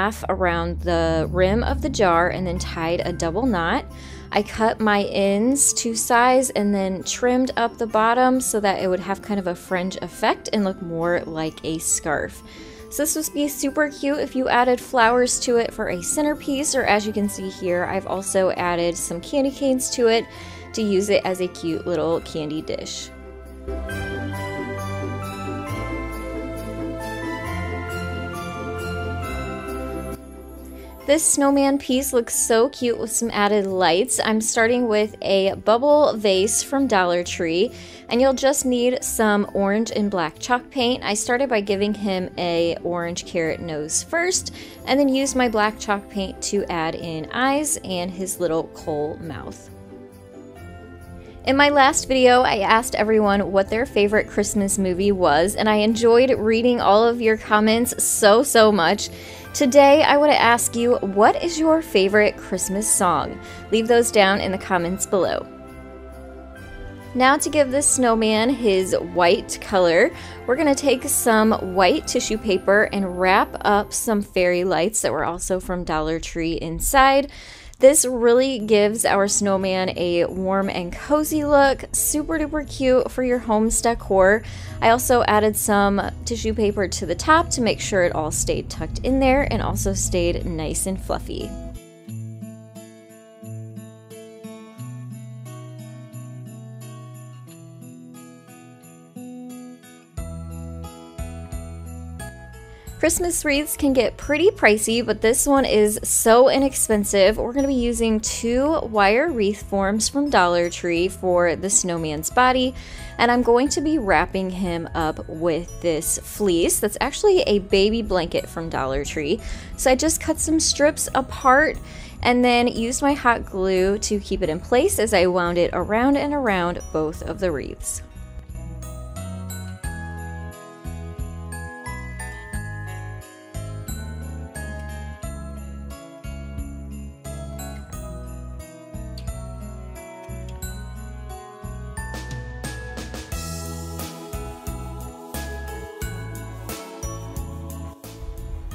half around the rim of the jar and then tied a double knot. I cut my ends to size and then trimmed up the bottom so that it would have kind of a fringe effect and look more like a scarf. So this would be super cute if you added flowers to it for a centerpiece, or as you can see here, I've also added some candy canes to it to use it as a cute little candy dish. This snowman piece looks so cute with some added lights. I'm starting with a bubble vase from Dollar Tree, and you'll just need some orange and black chalk paint. I started by giving him a orange carrot nose first, and then used my black chalk paint to add in eyes and his little coal mouth. In my last video, I asked everyone what their favorite Christmas movie was, and I enjoyed reading all of your comments so much. Today, I want to ask you, what is your favorite Christmas song? Leave those down in the comments below. Now to give this snowman his white color, we're going to take some white tissue paper and wrap up some fairy lights that were also from Dollar Tree inside. This really gives our snowman a warm and cozy look, super duper cute for your home's decor. I also added some tissue paper to the top to make sure it all stayed tucked in there and also stayed nice and fluffy. Christmas wreaths can get pretty pricey, but this one is so inexpensive. We're going to be using 2 wire wreath forms from Dollar Tree for the snowman's body, and I'm going to be wrapping him up with this fleece that's actually a baby blanket from Dollar Tree. So I just cut some strips apart and then used my hot glue to keep it in place as I wound it around and around both of the wreaths.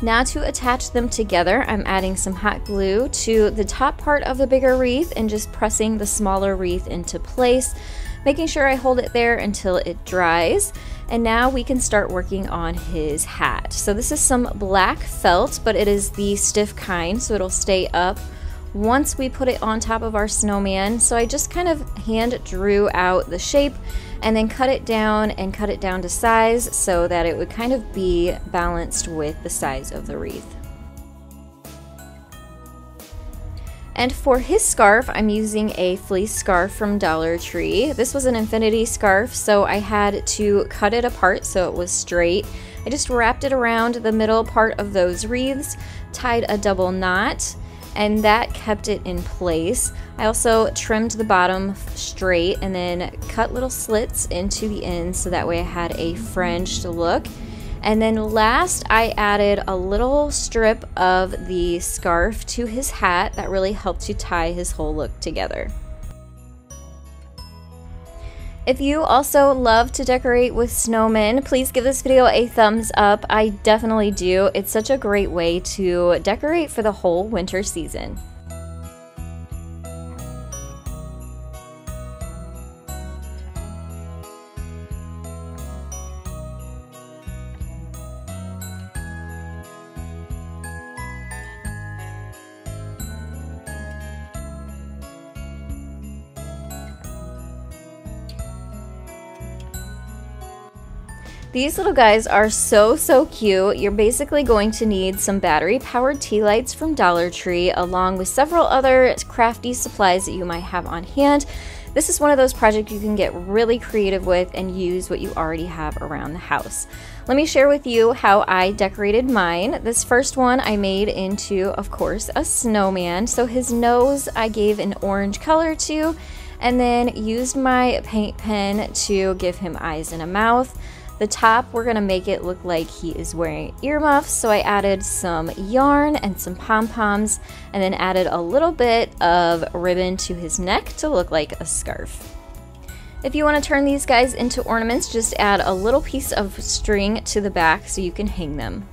Now to attach them together, I'm adding some hot glue to the top part of the bigger wreath and just pressing the smaller wreath into place, making sure I hold it there until it dries. And now we can start working on his hat. So this is some black felt, but it is the stiff kind, so it'll stay up once we put it on top of our snowman. So I just kind of hand drew out the shape and then cut it down to size so that it would kind of be balanced with the size of the wreath. And for his scarf, I'm using a fleece scarf from Dollar Tree. This was an infinity scarf, so I had to cut it apart so it was straight. I just wrapped it around the middle part of those wreaths, tied a double knot, and that kept it in place. I also trimmed the bottom straight and then cut little slits into the ends so that way I had a fringed look. And then last, I added a little strip of the scarf to his hat that really helped to tie his whole look together. If you also love to decorate with snowmen, please give this video a thumbs up. I definitely do. It's such a great way to decorate for the whole winter season. These little guys are so cute. You're basically going to need some battery-powered tea lights from Dollar Tree, along with several other crafty supplies that you might have on hand. This is one of those projects you can get really creative with and use what you already have around the house. Let me share with you how I decorated mine. This first one I made into, of course, a snowman. So his nose I gave an orange color to, and then used my paint pen to give him eyes and a mouth. The top, we're gonna make it look like he is wearing earmuffs, so I added some yarn and some pom-poms, and then added a little bit of ribbon to his neck to look like a scarf. If you want to turn these guys into ornaments, just add a little piece of string to the back so you can hang them.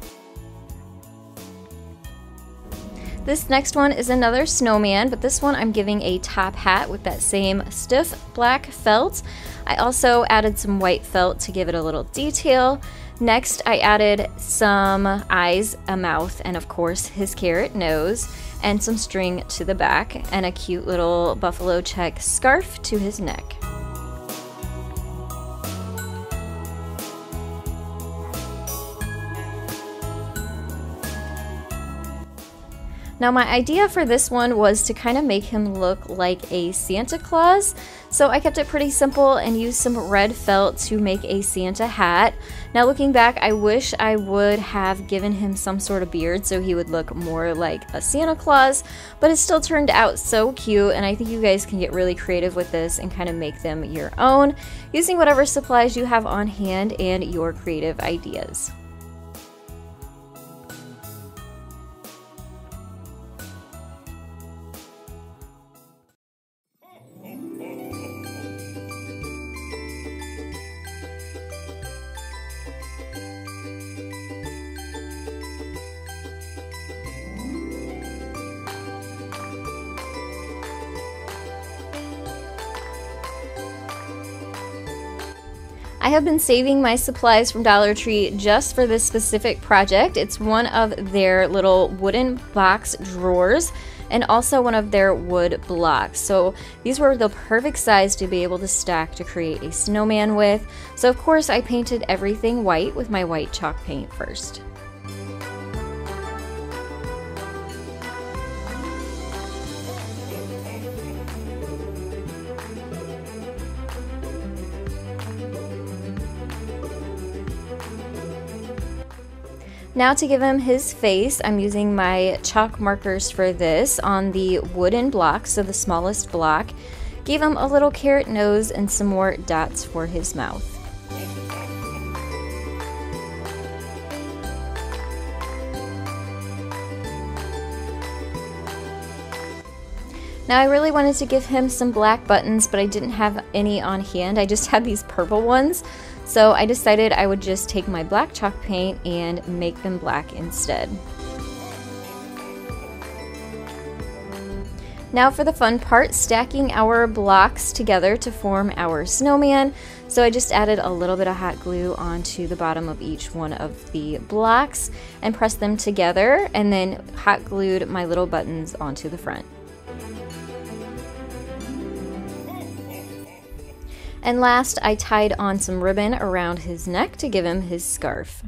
This next one is another snowman, but this one I'm giving a top hat with that same stiff black felt. I also added some white felt to give it a little detail. Next, I added some eyes, a mouth, and of course his carrot nose, and some string to the back, and a cute little buffalo check scarf to his neck. Now my idea for this one was to kind of make him look like a Santa Claus, so I kept it pretty simple and used some red felt to make a Santa hat. Now looking back, I wish I would have given him some sort of beard so he would look more like a Santa Claus, but it still turned out so cute, and I think you guys can get really creative with this and kind of make them your own, using whatever supplies you have on hand and your creative ideas. I have been saving my supplies from Dollar Tree just for this specific project. It's one of their little wooden box drawers and also one of their wood blocks. So these were the perfect size to be able to stack to create a snowman with. So of course I painted everything white with my white chalk paint first. Now to give him his face, I'm using my chalk markers for this on the wooden block, so the smallest block. Gave him a little carrot nose and some more dots for his mouth. Now I really wanted to give him some black buttons, but I didn't have any on hand. I just had these purple ones. So I decided I would just take my black chalk paint and make them black instead. Now for the fun part, stacking our blocks together to form our snowman. So I just added a little bit of hot glue onto the bottom of each one of the blocks and pressed them together, and then hot glued my little buttons onto the front. And last, I tied on some ribbon around his neck to give him his scarf.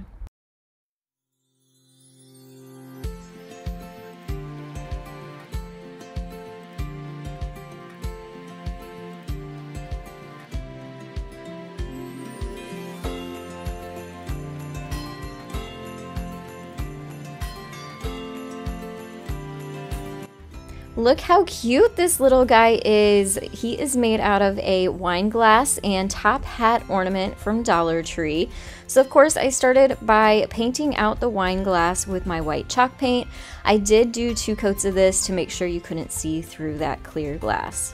Look how cute this little guy is. He is made out of a wine glass and top hat ornament from Dollar Tree. So of course I started by painting out the wine glass with my white chalk paint. I did do 2 coats of this to make sure you couldn't see through that clear glass.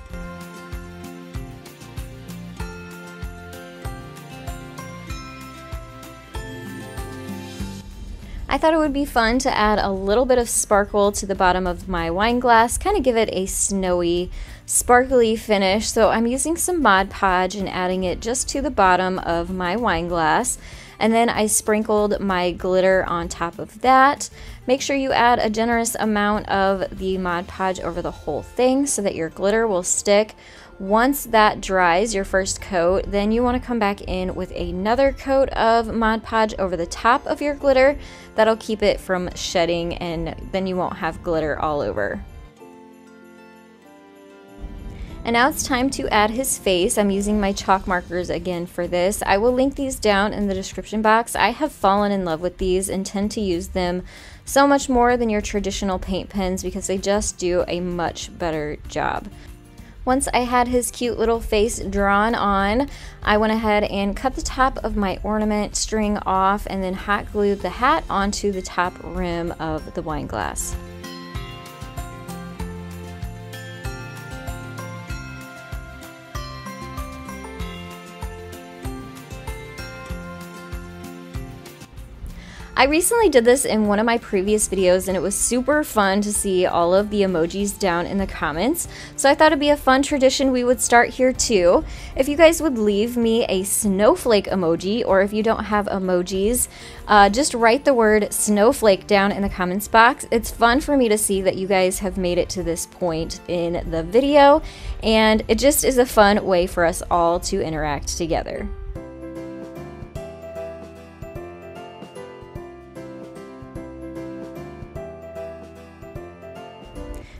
I thought it would be fun to add a little bit of sparkle to the bottom of my wine glass, kind of give it a snowy, sparkly finish. So I'm using some Mod Podge and adding it just to the bottom of my wine glass. And then I sprinkled my glitter on top of that. Make sure you add a generous amount of the Mod Podge over the whole thing so that your glitter will stick. Once that dries, your first coat, then you want to come back in with another coat of Mod Podge over the top of your glitter. That'll keep it from shedding, and then you won't have glitter all over. And now it's time to add his face. I'm using my chalk markers again for this. I will link these down in the description box. I have fallen in love with these and tend to use them so much more than your traditional paint pens because they just do a much better job. Once I had his cute little face drawn on, I went ahead and cut the top of my ornament string off and then hot glued the hat onto the top rim of the wine glass. I recently did this in one of my previous videos and it was super fun to see all of the emojis down in the comments. So I thought it'd be a fun tradition we would start here too. If you guys would leave me a snowflake emoji, or if you don't have emojis, just write the word snowflake down in the comments box. It's fun for me to see that you guys have made it to this point in the video, and it just is a fun way for us all to interact together.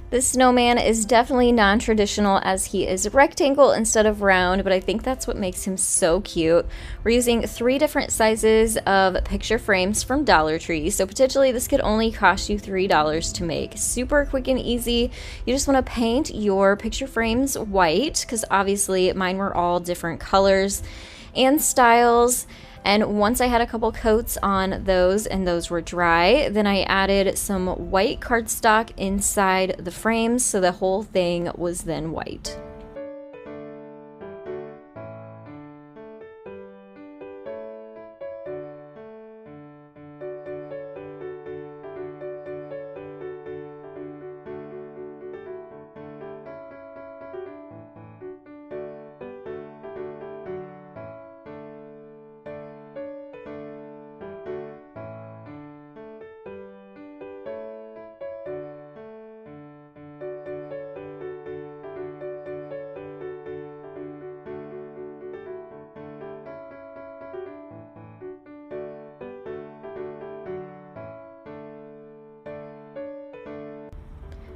This snowman is definitely non-traditional as he is rectangle instead of round, but I think that's what makes him so cute. We're using 3 different sizes of picture frames from Dollar Tree, so potentially this could only cost you $3 to make. Super quick and easy. You just want to paint your picture frames white, because obviously mine were all different colors and styles. And once I had a couple coats on those and those were dry, then I added some white cardstock inside the frames so the whole thing was then white.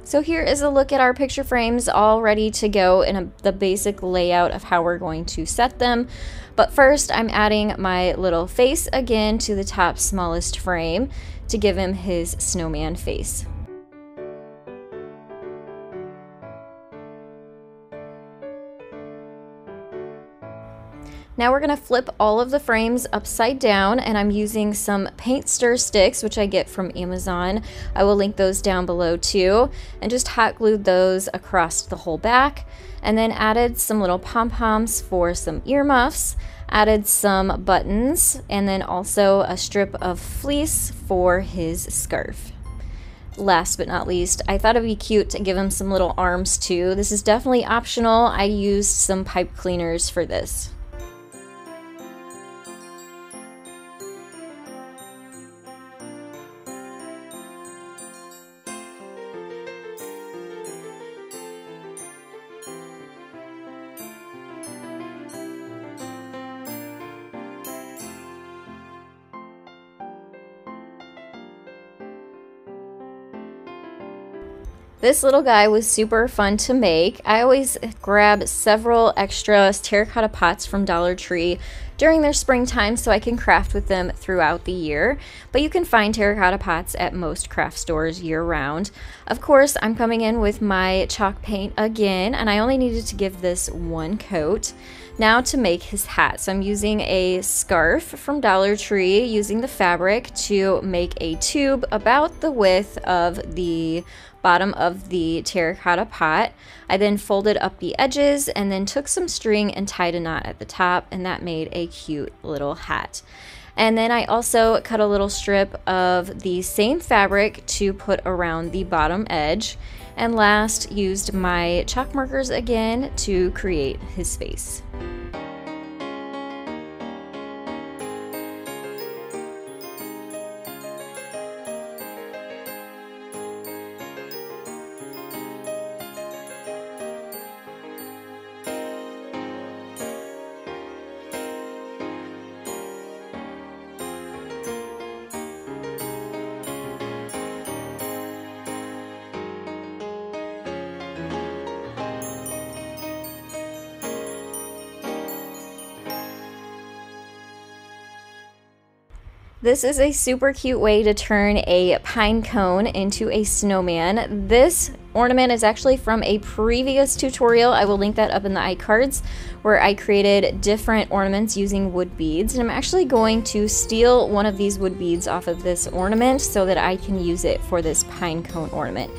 So here is a look at our picture frames all ready to go in the basic layout of how we're going to set them. But first I'm adding my little face again to the top smallest frame to give him his snowman face. Now we're going to flip all of the frames upside down, and I'm using some paint stir sticks, which I get from Amazon. I will link those down below too, and just hot glued those across the whole back, and then added some little pom-poms for some earmuffs, added some buttons, and then also a strip of fleece for his scarf. Last but not least, I thought it'd be cute to give him some little arms too. This is definitely optional. I used some pipe cleaners for this. This little guy was super fun to make. I always grab several extra terracotta pots from Dollar Tree during their springtime so I can craft with them throughout the year. But you can find terracotta pots at most craft stores year-round. Of course, I'm coming in with my chalk paint again, and I only needed to give this 1 coat. Now to make his hat. So I'm using a scarf from Dollar Tree, using the fabric to make a tube about the width of the bottom of the terracotta pot. I then folded up the edges and then took some string and tied a knot at the top, and that made a cute little hat. And then I also cut a little strip of the same fabric to put around the bottom edge. And last, used my chalk markers again to create his face. This is a super cute way to turn a pine cone into a snowman. This ornament is actually from a previous tutorial. I will link that up in the iCards, where I created different ornaments using wood beads. And I'm actually going to steal one of these wood beads off of this ornament so that I can use it for this pine cone ornament.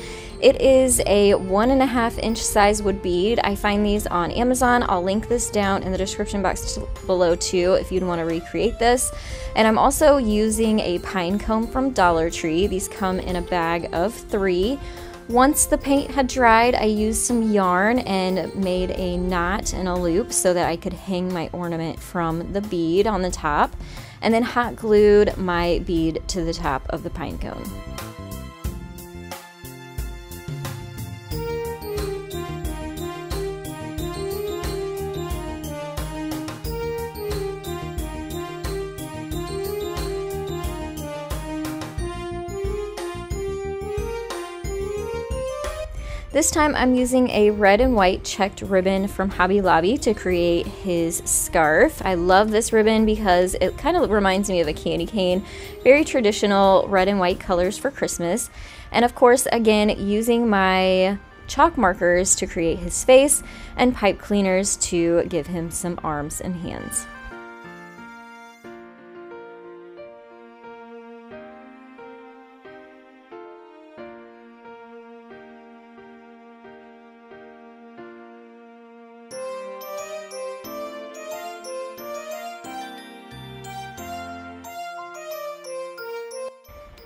It is a 1.5-inch size wood bead. I find these on Amazon. I'll link this down in the description box below too if you'd want to recreate this. And I'm also using a pine cone from Dollar Tree. These come in a bag of 3. Once the paint had dried, I used some yarn and made a knot and a loop so that I could hang my ornament from the bead on the top, and then hot glued my bead to the top of the pine cone. This time I'm using a red and white checked ribbon from Hobby Lobby to create his scarf. I love this ribbon because it kind of reminds me of a candy cane. Very traditional red and white colors for Christmas. And of course, again, using my chalk markers to create his face and pipe cleaners to give him some arms and hands.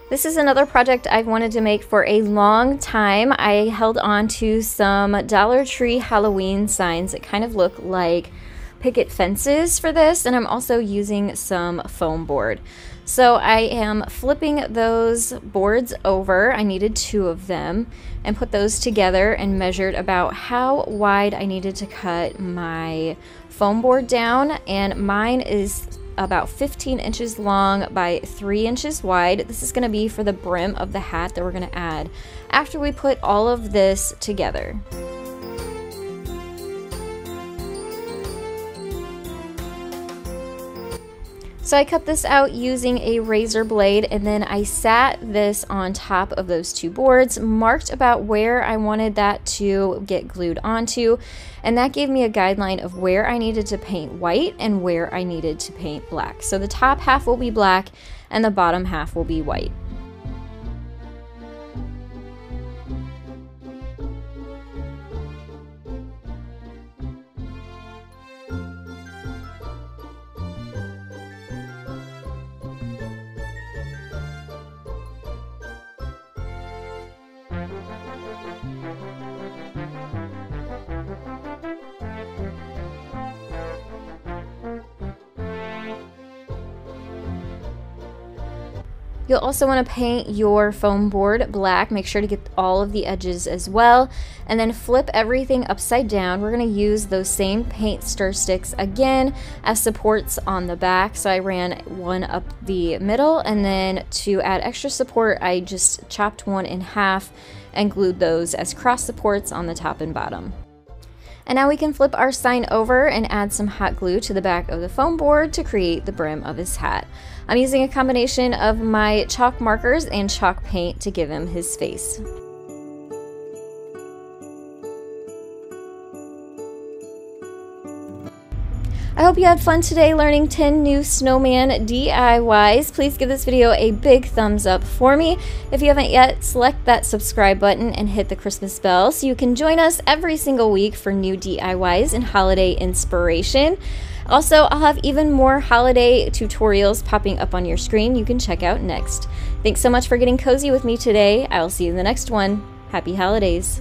This is another project I've wanted to make for a long time. I held on to some Dollar Tree Halloween signs that kind of look like picket fences for this, and I'm also using some foam board. So I am flipping those boards over. I needed 2 of them, and put those together and measured about how wide I needed to cut my foam board down, and mine is about 15 inches long by 3 inches wide. This is going to be for the brim of the hat that we're going to add after we put all of this together. So I cut this out using a razor blade, and then I sat this on top of those 2 boards, marked about where I wanted that to get glued onto, and that gave me a guideline of where I needed to paint white and where I needed to paint black. So the top half will be black and the bottom half will be white. You'll also want to paint your foam board black. Make sure to get all of the edges as well, and then flip everything upside down. We're going to use those same paint stir sticks again as supports on the back. So I ran one up the middle, and then to add extra support I just chopped one in half and glued those as cross supports on the top and bottom. And now we can flip our sign over and add some hot glue to the back of the foam board to create the brim of his hat. I'm using a combination of my chalk markers and chalk paint to give him his face. I hope you had fun today learning 10 new snowman DIYs. Please give this video a big thumbs up for me. If you haven't yet, select that subscribe button and hit the Christmas bell so you can join us every single week for new DIYs and holiday inspiration. Also, I'll have even more holiday tutorials popping up on your screen you can check out next. Thanks so much for getting cozy with me today. I will see you in the next one. Happy holidays.